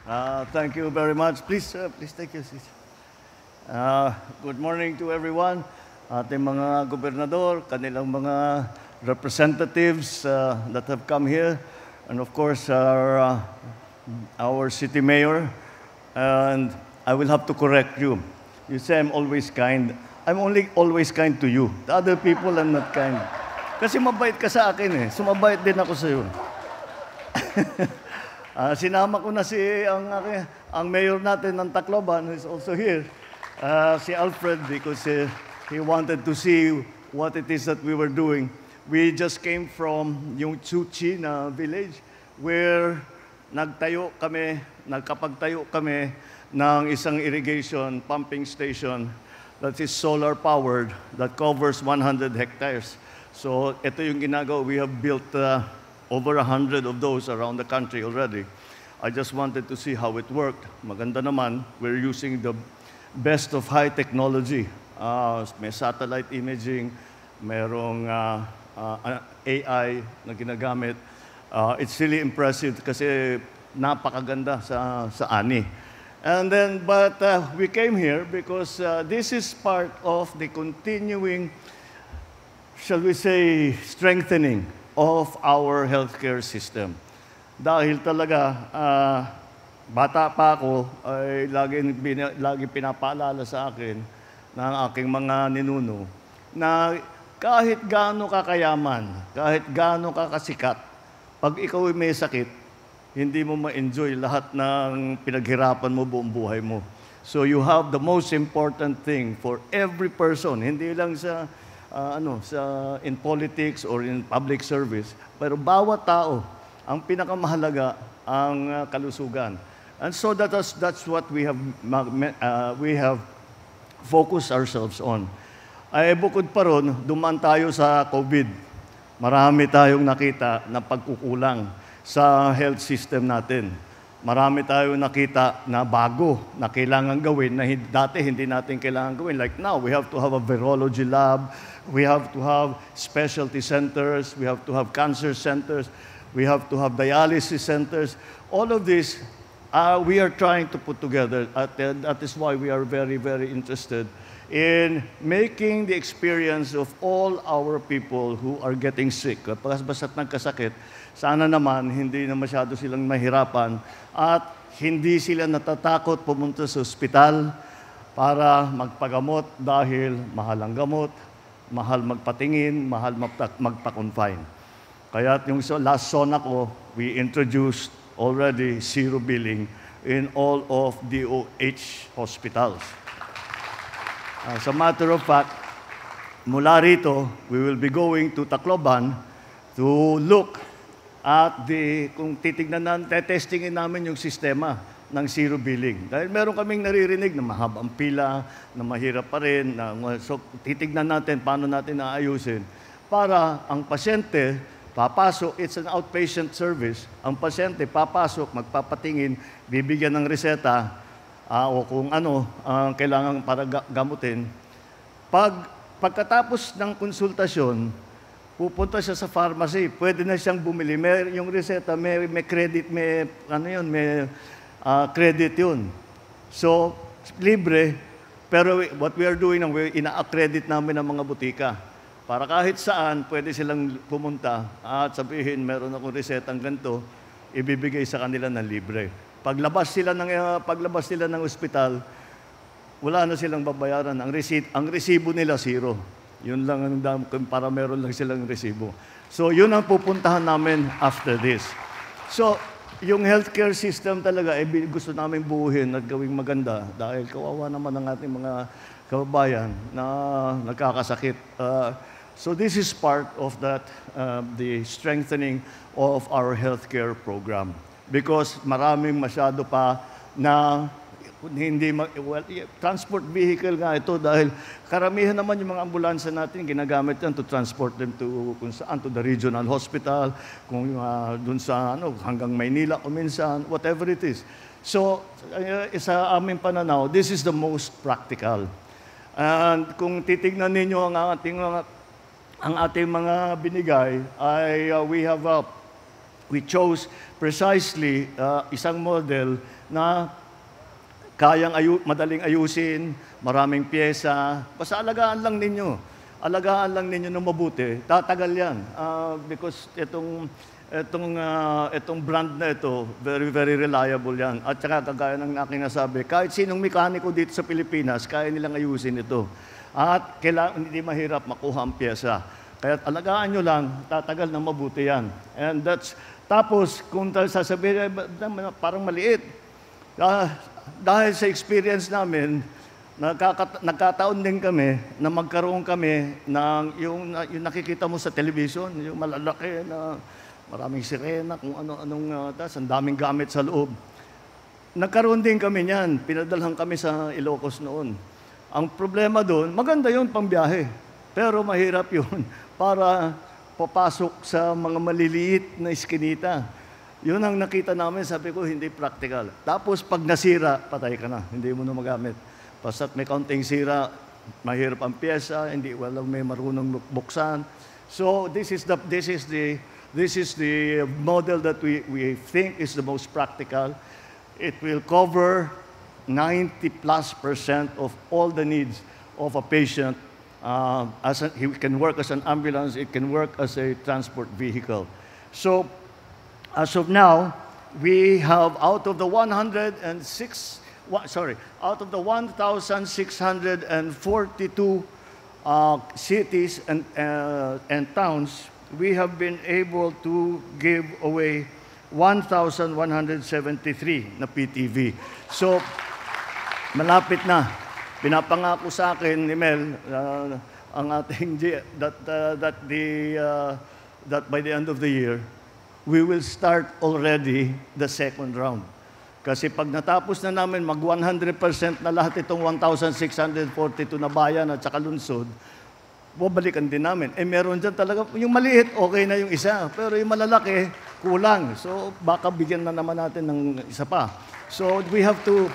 Thank you very much. Please take your seat. Good morning to everyone. Ating mga gobernador, kanilang mga representatives that have come here, and of course our city mayor. And I will have to correct you. You say I'm always kind. I'm only always kind to you. The other people, I'm not kind. Kasi mabait ka sa akin eh. So mabait din ako sa iyo. Sinama ko na ang mayor natin ng Tacloban, who is also here, si Alfred, because he wanted to see what it is that we were doing. We just came from yung Tsuchi na village where nagkapagtayo kami ng isang irrigation pumping station that is solar powered, that covers 100 hectares. So ito yung ginagawa. We have built over 100 of those around the country already. I just wanted to see how it worked. Maganda naman, we're using the best of high technology. May satellite imaging, merong AI na ginagamit. It's really impressive kasi napakaganda sa ani. And then, but we came here because this is part of the continuing, shall we say, strengthening of our healthcare system. Dahil talaga, bata pa ako, ay lagi pinapaalala sa akin ng aking mga ninuno na kahit gaano kakayaman, kahit gaano kakasikat, pag ikaw ay may sakit, hindi mo ma-enjoy lahat ng pinaghirapan mo buong buhay mo. So you have the most important thing for every person, hindi lang sa in politics or in public service, pero bawat tao, ang pinakamahalaga ang kalusugan. And so that's what we have focused ourselves on. Ay bukod pa ron, dumaan tayo sa COVID. Marami tayong nakita na pagkukulang sa health system natin. Marami tayong nakita na bago na kailangan gawin na dati hindi natin kailangan gawin. Like now, we have to have a virology lab. We have to have specialty centers. We have to have cancer centers. We have to have dialysis centers. All of this, we are trying to put together. That is why we are very, very interested in making the experience of all our people who are getting sick. Basta't nagkasakit, sana naman hindi na masyado silang mahirapan at hindi sila natatakot pumunta sa ospital para magpagamot dahil mahal ang gamot, mahal magpatingin, mahal magpa-confine. Kaya yung last SONA ko, we introduced already zero billing in all of DOH hospitals. As a matter of fact, mula rito, we will be going to Tacloban to look at kung titignan natin, testingin namin yung sistema ng zero billing. Dahil meron kaming naririnig na mahabang pila, na mahirap pa rin, so titignan natin paano natin naayusin para ang pasyente papasok, it's an outpatient service, ang pasyente papasok, magpapatingin, bibigyan ng reseta, o kung ano ang kailangan para gamutin. Pagkatapos ng konsultasyon, pupunta siya sa pharmacy, pwede na siyang bumili. Yung reseta, may credit, may credit yun. So, libre, pero what we are doing, ina-accredit namin ang mga butika. Para kahit saan, pwede silang pumunta at sabihin, meron akong resetang ganito, ibibigay sa kanila ng libre. Paglabas nila ng ospital, wala na silang babayaran. Ang resibo nila, zero. Yun lang para meron lang silang resibo. So, yun ang pupuntahan namin after this. So, yung healthcare system talaga, gusto namin buuhin at gawing maganda dahil kawawa naman ang ating mga kababayan na nagkakasakit. So this is part of that, the strengthening of our healthcare program. Because maraming masyado pa na transport vehicle nga ito dahil karamihan naman yung mga ambulansya natin ginagamit yan to transport them to kung saan, to the regional hospital, kung dun sa hanggang Maynila o minsan, whatever it is. So sa aming pananaw, this is the most practical. And kung titignan ninyo ang ating mga binigay ay we have we chose precisely isang model na kayang madaling ayusin, maraming pyesa. Basta alagaan lang ninyo. Alagaan lang ninyo ng mabuti. Tatagal yan. Because itong brand na ito, very, very reliable yan. At saka kagaya ng aking nasabi, kahit sinong mekaniko dito sa Pilipinas, kaya nilang ayusin ito. At hindi mahirap makuha ang pyesa. Kaya alagaan nyo lang, tatagal ng mabuti yan. And tapos, kung sasabihin, parang maliit. Dahil sa experience namin, nagkataon din kami na magkaroon kami ng yung nakikita mo sa television, yung malalaki na maraming sirena, kung ano-anong, ang daming gamit sa loob. Nagkaroon din kami niyan. Pinadalhan kami sa Ilocos noon. Ang problema doon, maganda yun pangbiyahe. Pero mahirap yun para papasok sa mga maliliit na iskinita. Yun ang nakita namin, sabi ko, hindi practical. Tapos pag nasira, patay ka na, hindi mo na magamit. Basta't may kaunting sira, mahirap ang pyesa, walang may marunong buksan. So this is the model that we think is the most practical. It will cover 90+% of all the needs of a patient. He can work as an ambulance, it can work as a transport vehicle. So, as of now, we have out of the 1,642 cities and towns, we have been able to give away 1,173 na PTV. So, malapit na. Pinapangako sa akin ni Mel ang ating that by the end of the year we will start already the second round. Kasi pag natapos na namin mag 100% na lahat itong 1,642 na bayan at saka lungsod, babalikan din namin. Meron dyan talaga, yung maliit, okay na yung isa. Pero yung malalaki, kulang. So, baka bigyan na naman natin ng isa pa. So, we have to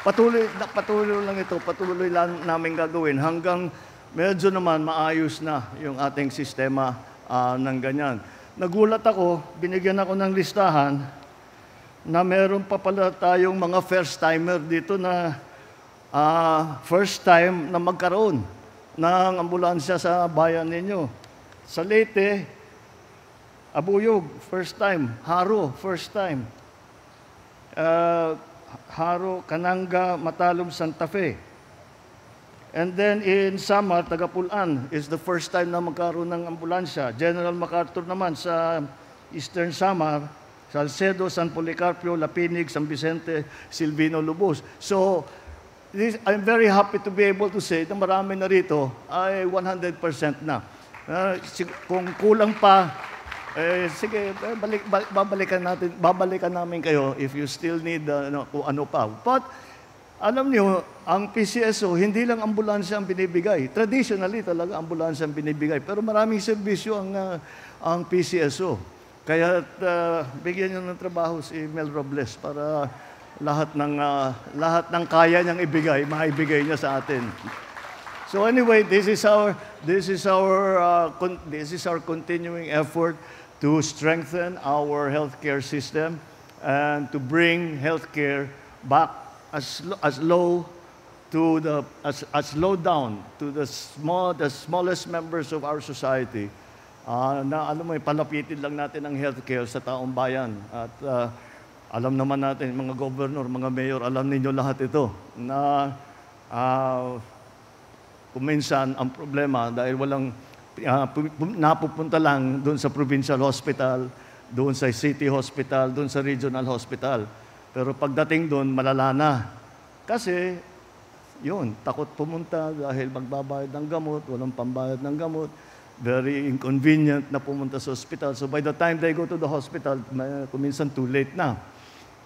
patuloy lang namin gagawin hanggang medyo naman maayos na yung ating sistema ng ganyan. Nagulat ako, binigyan ako ng listahan na meron pa pala tayong mga first-timer dito na first time na magkaroon ng ambulansya sa bayan ninyo. Sa Leyte, Abuyog, first time. Haro, first time. Haro, Cananga, Matalom, Santa Fe. And then in Samar, Tagapulan is the first time na magkaroon ng ambulansya. General MacArthur naman sa Eastern Samar, Salcedo, San Policarpio, Lapinig, San Vicente, Silvino, Lubos. So, I'm very happy to be able to say na marami na rito ay 100% na. Kung kulang pa, sige, babalikan namin kayo if you still need kung ano pa. But, alam niyo, ang PCSO, hindi lang ambulansya ang binibigay. Traditionally, talaga ambulansya ang binibigay. Pero maraming serbisyo ang PCSO. Kaya bigyan niyo ng trabaho si Mel Robles para lahat ng kaya niyang ibigay, maibigay niya sa atin. So anyway, this is our continuing effort to strengthen our healthcare system and to bring healthcare back as low down to the smallest members of our society. Na alam mo, palapitin lang natin ang healthcare sa taong bayan. At alam naman natin, mga governor, mga mayor, alam ninyo lahat ito na kung minsan ang problema dahil walang napupunta lang doon sa provincial hospital, doon sa city hospital, doon sa regional hospital. Pero pagdating doon, malala na. Kasi, yun, takot pumunta dahil magbabayad ng gamot, walang pambayad ng gamot, very inconvenient na pumunta sa hospital. So by the time they go to the hospital, kuminsan too late na.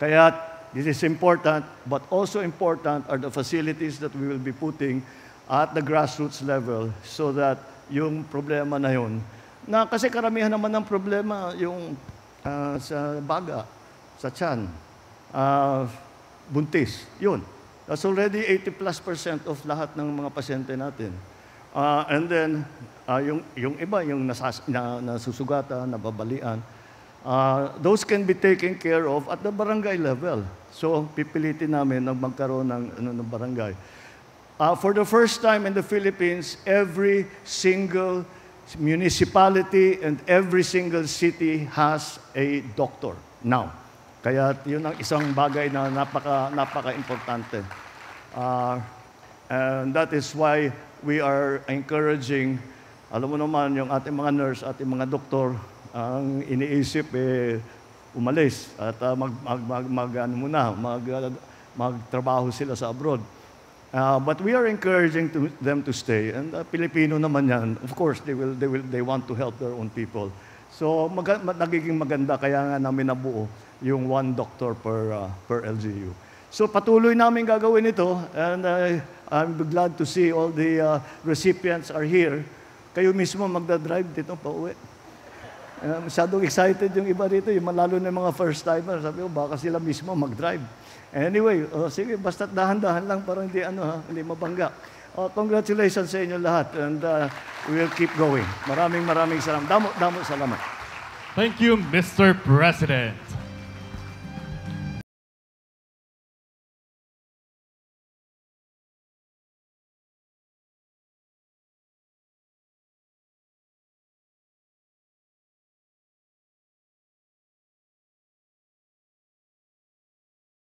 Kaya, this is important, but also important are the facilities that we will be putting at the grassroots level so that yung problema na yun, na kasi karamihan naman ng problema yung sa baga, sa tiyan, buntis, yun. That's already 80+% of lahat ng mga pasyente natin. And then, yung iba, yung nasusugatan, nababalian. those can be taken care of at the barangay level. So, pipilitin namin na magkaroon ng barangay. For the first time in the Philippines, every single municipality and every single city has a doctor now. Kaya yun ang isang bagay na napaka-importante. And that is why we are encouraging, alam mo naman, yung ating mga nurse, ating mga doktor, ang iniisip umalis at magtrabaho sila sa abroad. But we are encouraging them to stay, and Pilipino naman yan. Of course, they want to help their own people. So nagiging maganda, kaya nga namin nabuo yung one doctor per LGU. So patuloy namin gagawin ito, and I'm glad to see all the recipients are here. Kayo mismo magdadrive dito pa uwi. Masyadong excited yung iba rito, yung lalo na yung mga first timer. Sabi ko, baka sila mismo mag-drive. Anyway, sige, basta dahan-dahan lang para hindi mabangga. Congratulations sa inyo lahat, and we will keep going. Maraming salamat. Damo salamat. Thank you, Mr. President.